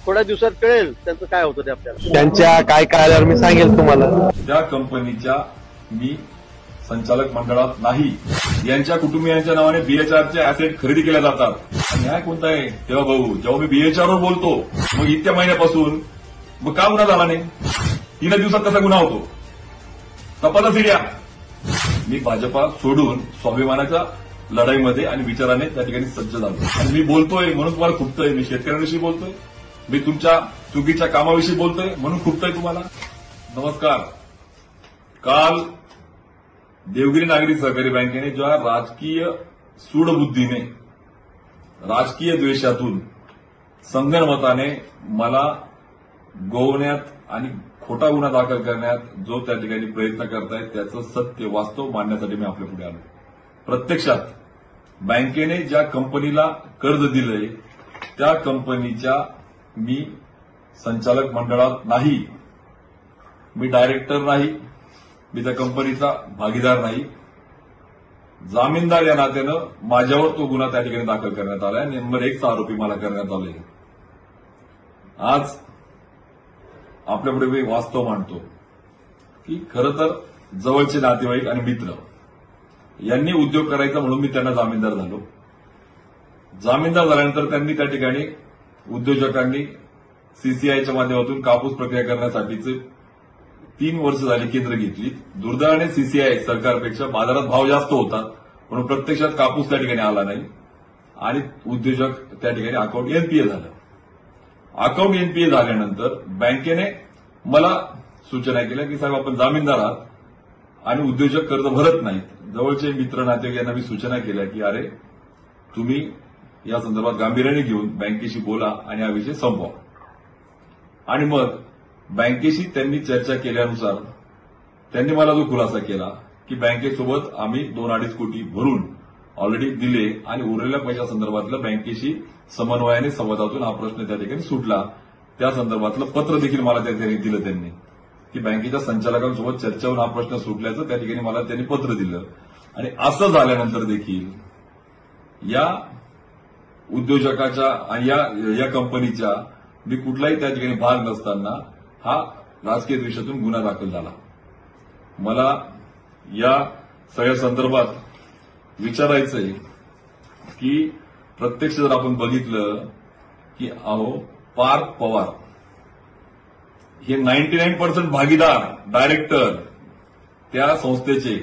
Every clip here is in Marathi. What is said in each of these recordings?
थोड्या दिवसात कळेल त्यांचं काय होतं ते आपल्याला. त्यांच्या काय आल्यावर मी सांगेल तुम्हाला. त्या कंपनीच्या मी संचालक मंडळात नाही. यांच्या कुटुंबियांच्या नावाने बीएचआरचे अॅसेट खरेदी केल्या जातात. न्याय कोणता आहे तेव्हा भाऊ, जेव्हा मी बीएचआरवर बोलतो मग इतक्या महिन्यापासून मग का गुन्हा झाला नाही? 3 दिवसात कसा गुन्हा होतो? तपासा सीड्या. मी भाजपा सोडून स्वाभिमानाच्या लढाईमध्ये आणि विचाराने त्या ठिकाणी सज्ज झालो आणि मी बोलतोय म्हणून तुम्हाला खुपतंय. मी शेतकऱ्यांविषयी बोलतोय, मी तुमच्या चुकीच्या कामाविषयी बोलतोय म्हणून खुपतंय तुम्हाला. नमस्कार. काल देवगिरी नागरी सहकारी बँकेने ज्या राजकीय सूडबुद्धीने, राजकीय द्वेषातून, संगनमताने मला गोवण्यात आणि खोटा गुन्हा दाखल करण्यात जो त्या ठिकाणी प्रयत्न करतायत त्याचं सत्य वास्तव मांडण्यासाठी मी आपल्या पुढे आलो. प्रत्यक्षात बँकेने ज्या कंपनीला कर्ज दिलंय त्या कंपनीच्या मी संचालक मंडळात नाही, मी डायरेक्टर नाही, मी त्या कंपनीचा भागीदार नाही. जामीनदार या नात्यानं माझ्यावर तो गुन्हा त्या ठिकाणी दाखल करण्यात आलाय. नंबर 1 चा आरोपी मला करण्यात आलाय. आज आपल्यापुढे मी वास्तव मांडतो की खरं तर जवळचे नातेवाईक आणि मित्र यांनी उद्योग करायचा म्हणून मी त्यांना जामीनदार झालो. जामीनदार झाल्यानंतर त्यांनी त्या ठिकाणी उद्योजकांनी सीसीआयच्या माध्यमातून कापूस प्रक्रिया करण्यासाठीचे 3 वर्ष झाली केंद्र घेतली. दुर्दैवाने सीसीआय सरकारपेक्षा बाजारात भाव जास्त होता म्हणून प्रत्यक्षात कापूस त्या ठिकाणी आला नाही आणि उद्योजक त्या ठिकाणी अकाउंट एनपीए झालं. अकाउंट एनपीए झाल्यानंतर बँकेने मला सूचना केल्या की साहेब आपण जामीनदार आहात आणि उद्योजक कर्ज भरत नाहीत. जवळचे मित्र नातेवाईक यांना मी सूचना केल्या की अरे तुम्ही या संदर्भात गांभीर्याने घेऊन बँकेशी बोला आणि हा विषय संपवा. आणि मग बँकेशी त्यांनी चर्चा केल्यानुसार त्यांनी मला जो खुलासा केला की बँकेसोबत आम्ही 2-2.5 कोटी भरून ऑलरेडी दिले आणि उरलेल्या पैशासंदर्भातलं बँकेशी समन्वयाने संवादातून हा प्रश्न त्या ठिकाणी सुटला. त्या संदर्भातलं पत्र देखील मला त्या ठिकाणी दिलं त्यांनी की बँकेच्या संचालकांसोबत चर्चा होऊन हा प्रश्न सुटल्याचं त्या ठिकाणी मला त्यांनी पत्र दिलं. आणि असं झाल्यानंतर देखील या उद्योजकाच्या आणि या कंपनीच्या मी कुठलाही त्या ठिकाणी भाग नसताना हा राजकीय द्वेषातून गुन्हा दाखल झाला. मला या सगळ्या संदर्भात विचारायचंय की प्रत्यक्ष जर आपण बघितलं की पार्थ पवार हे 99% भागीदार, डायरेक्टर त्या संस्थेचे,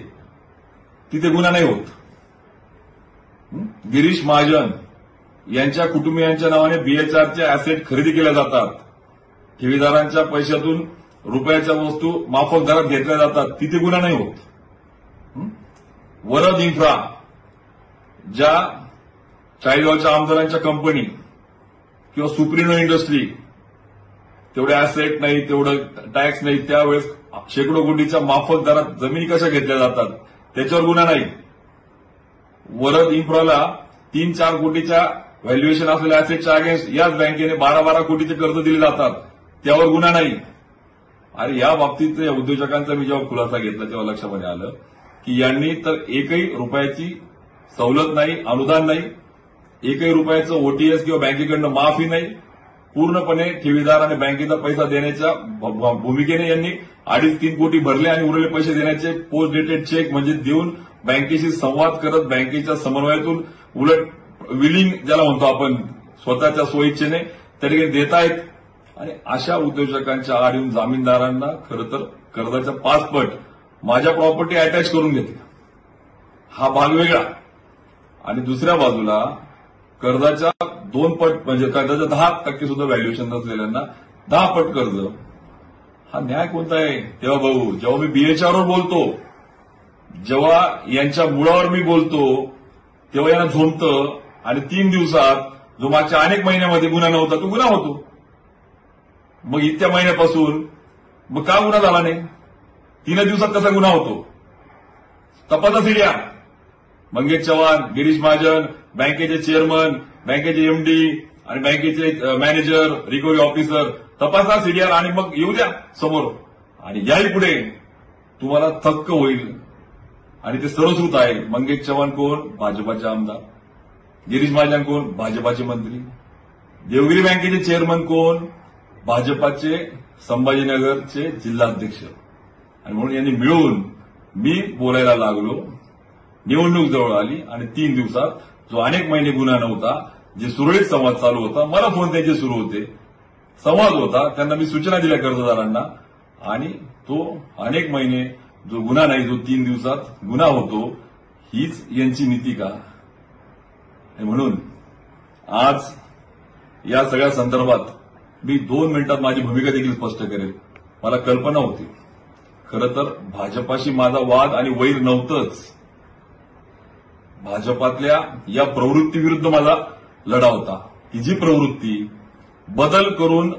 तिथे गुन्हा नाही होत. गिरीश महाजन यांच्या कुटुंबियांच्या नावाने बीएचआरचे अॅसेट खरेदी केल्या जातात. ठेवीदारांच्या पैशातून रुपयाच्या वस्तू माफक दरात घेतल्या जातात, तिथे गुन्हा नाही होत. वरद इन्फ्रा ज्या चाळीसगावच्या आमदारांच्या कंपनी किंवा सुप्रिनो इंडस्ट्री तेवढे अॅसेट नाही, तेवढं टॅक्स नाही, त्यावेळेस शेकडो कोटीच्या माफक दरात जमिनी कशा घेतल्या जातात त्याच्यावर गुन्हा नाही. वरद इन्फ्राला 3-4 कोटीच्या व्हॅल्युएशन असलेल्या अॅसेटच्या अगेन्स्ट याच बँकेने 12-12 कोटीचे कर्ज दिले जातात, त्यावर गुन्हा नाही. आणि या बाबतीत या उद्योजकांचा मी जेव्हा खुलासा घेतला तेव्हा लक्षामध्ये आलं की यांनी तर एकही रुपयाची सवलत नाही, अनुदान नाही, एकही रुपयाचं ओटीएस किंवा बँकेकडनं माफी नाही. पूर्णपणे ठेवीदार आणि बँकेचा पैसा देण्याच्या भूमिकेने यांनी 2.5-3 कोटी भरले आणि उरलेले पैसे देण्याचे पोस्ट डेटेड चेक म्हणजे देऊन बँकेशी संवाद करत बँकेच्या समन्वयातून उलट विलिंग ज्याला म्हणतो आपण स्वतःच्या सोयीच्छेने त्या ठिकाणी देत आहेत. आणि अशा उद्योजकांच्या आड येऊन जामीनदारांना खरं तर कर्जाच्या 5 पट माझ्या प्रॉपर्टी अटॅच करून घेतल्या. हा भाग वेगळा. आणि दुसऱ्या बाजूला कर्जाच्या 2 पट म्हणजे कर्जाच्या 10% सुद्धा व्हॅल्युएशन नसलेल्यांना 10 पट कर्ज. हा न्याय कोणता आहे तेव्हा भाऊ, जेव्हा मी बीएचआरवर बोलतो, जेव्हा यांच्या मुळावर मी बोलतो तेव्हा यांना झोंबतं आणि 3 दिवसात जो मागच्या अनेक महिन्यामध्ये गुन्हा नव्हता तो गुन्हा होतो. मग इतक्या महिन्यापासून मग का गुन्हा झाला नाही? 3 दिवसात कसा गुन्हा होतो? तपासा सीड्या. मंगेश चव्हाण, गिरीश महाजन, बँकेचे चेअरमन, बँकेचे एमडी आणि बँकेचे मॅनेजर, रिकव्हरी ऑफिसर, तपासा सीडीआर आणि मग येऊ द्या समोर. आणि याही पुढे तुम्हाला थक्क होईल. आणि ते सर्वश्रुत आहे. मंगेश चव्हाण कोण? भाजपाचे आमदार. गिरीश महाजन कोण? भाजपाचे मंत्री. देवगिरी बँकेचे चेअरमन कोण? भाजपाचे संभाजीनगरचे जिल्हाध्यक्ष. आणि म्हणून यांनी मिळून मी बोलायला लागलो. निवडणूक जवळ आली आणि 3 दिवसात जो अनेक महिने गुन्हा नव्हता, जे सुरळीत संवाद चालू होता, मला फोन त्यांचे सुरू होते, संवाद होता, त्यांना मी सूचना दिल्या कर्जदारांना, आणि तो अनेक महिने जो गुन्हा नाही, जो 3 दिवसात गुन्हा होतो, हीच यांची नीती का? म्हणून आज या सगळ्या संदर्भात मी 2 मिनिटात माझी भूमिका देखील स्पष्ट करेल. मला कल्पना होती, खरं तर भाजपाशी माझा वाद आणि वैर नव्हतंच. भाजपातल्या या प्रवृत्तीविरुद्ध मला लढा होता, की जी प्रवृत्ती बदल करून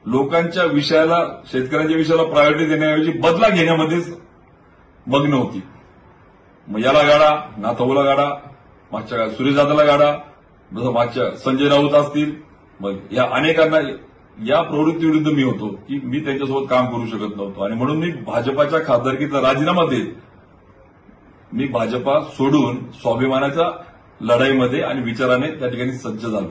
लोकांच्या विषयाला, शेतकऱ्यांच्या विषयाला प्रायोरिटी देण्याऐवजी बदला घेण्यामध्येच मग्न होती. मग याला गाडा, नाथाऊला गाडा, मागच्या काळात सुरेश दादाला गाडा, जसं मागच्या संजय राऊत असतील, मग या अनेकांना या प्रवृत्तीविरुद्ध मी होतो, की मी त्यांच्यासोबत काम करू शकत नव्हतो. आणि म्हणून मी भाजपाच्या खासदारकीचा राजीनामा देत मी भाजपा सोडून स्वाभिमानाच्या लढाईमध्ये आणि विचाराने त्या ठिकाणी सज्ज झालो.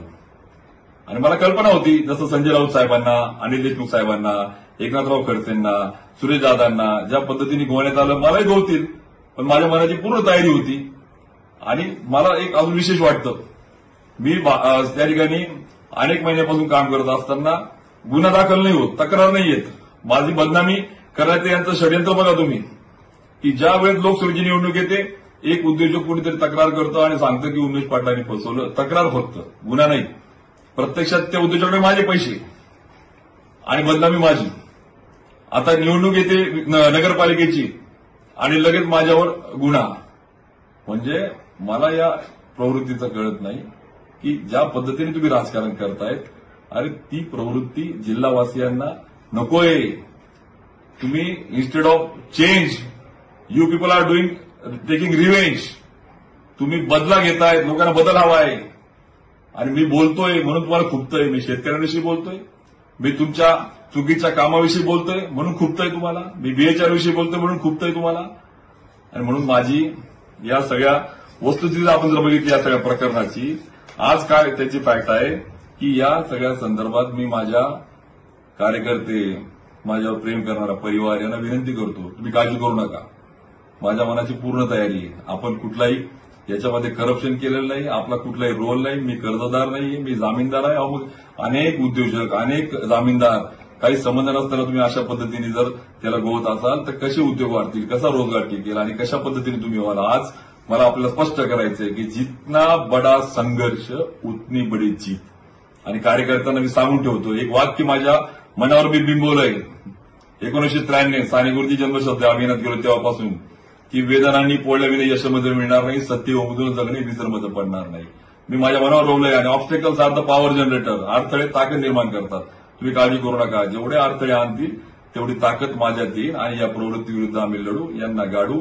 आणि मला कल्पना होती, जसं संजय राऊत साहेबांना, अनिल देशमुख साहेबांना, एकनाथराव खडसेंना, सुरेश दादांना ज्या पद्धतीने गोवण्यात आलं, मलाही गोवतील, पण माझ्या मनाची पूर्ण तयारी होती. आणि मला एक अजून विशेष वाटतं, मी त्या ठिकाणी अनेक महिन्यापासून काम करत असताना गुन्हा दाखल नाही होत, तक्रार नाही येत. माझी बदनामी करण्याचं यांचं षडयंत्र बघा तुम्ही, की ज्या वेळेस लोकसभेची निवडणूक येते, एक उद्योजक कोणीतरी तक्रार करतो आणि सांगतं की उमेश पाटलांनी फसवलं. तक्रार फक्त, गुन्हा नाही. प्रत्यक्षात त्या उद्योजकाकडे माझे पैसे आणि बदनामी माझी. आता निवडणूक येते नगरपालिकेची आणि लगेच माझ्यावर गुन्हा. म्हणजे मला या प्रवृत्तीचं कळत नाही, की ज्या पद्धतीने तुम्ही राजकारण करतायत, अरे ती प्रवृत्ती जिल्हावासियांना नकोय. तुम्ही instead of change, you people are doing taking revenge. तुम्ही बदला घेताय, लोकांना बदल हवा आहे. आणि मी बोलतोय म्हणून तुम्हाला खुपतंय. मी शेतकऱ्यांविषयी बोलतोय, मी तुमच्या चुकीच्या कामाविषयी बोलतोय म्हणून खुपतंय तुम्हाला, मी BHR विषयी बोलतोय म्हणून खुपतंय तुम्हाला. आणि म्हणून माझी या सगळ्या वस्तुस्थिती आपण जर बघितली, या सगळ्या प्रकरणाची, आज काय त्याची फॅक्ट आहे, की या सगळ्या संदर्भात मी माझ्या कार्यकर्ते, माझ्यावर प्रेम करणारा परिवार यांना विनंती करतो, तुम्ही काळजी करू नका. माझ्या मनाची पूर्ण तयारी आहे. आपण कुठलाही याच्यामध्ये करप्शन केलेलं नाही, आपला कुठलाही रोल नाही. मी कर्जदार नाहीये, मी जामीनदार आहे. अहो, अनेक उद्योजक, अनेक जामीनदार, काही संबंध नसताना तुम्ही अशा पद्धतीने जर त्याला गोवत असाल तर कसे उद्योग वाढतील, कसा रोजगार टिकेल आणि कशा पद्धतीने तुम्ही व्हाल. आज मला आपल्याला स्पष्ट करायचंय, की जितना बडा संघर्ष उतनी बडी जीत. आणि कार्यकर्त्यांना मी सांगून ठेवतो, एक वाक्य माझ्या मनावर मी बिंबवलंय 1993 साने गुरुजी जन्मशब्द अभियानात गेलो तेव्हापासून, की वेदनांनी पोळल्याविना यशमध्ये मिळणार नाही, सत्य उमदून जगणे विसरमध्ये पडणार नाही. मी माझ्या मनावर रोवलंय. आणि obstacles are the power generator. अडथळे ताकद निर्माण करतात. तुम्ही काळजी करू नका. जेवढे अडथळे आणतील तेवढी ताकद माझ्यात येईल आणि या प्रवृत्तीविरुद्ध आम्ही लढू, यांना गाडू.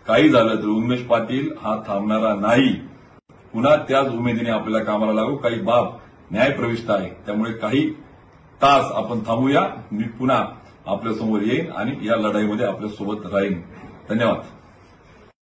काही झालं तर उमेश पाटील हा थांबणारा नाही. पुन्हा त्याच उमेदीने आपल्याला कामाला लागू. काही बाब न्यायप्रविष्ट आहे, त्यामुळे काही तास आपण थांबूया. मी पुन्हा आपल्यासमोर येईन आणि या लढाईमध्ये आपल्यासोबत राहीन. धन्यवाद.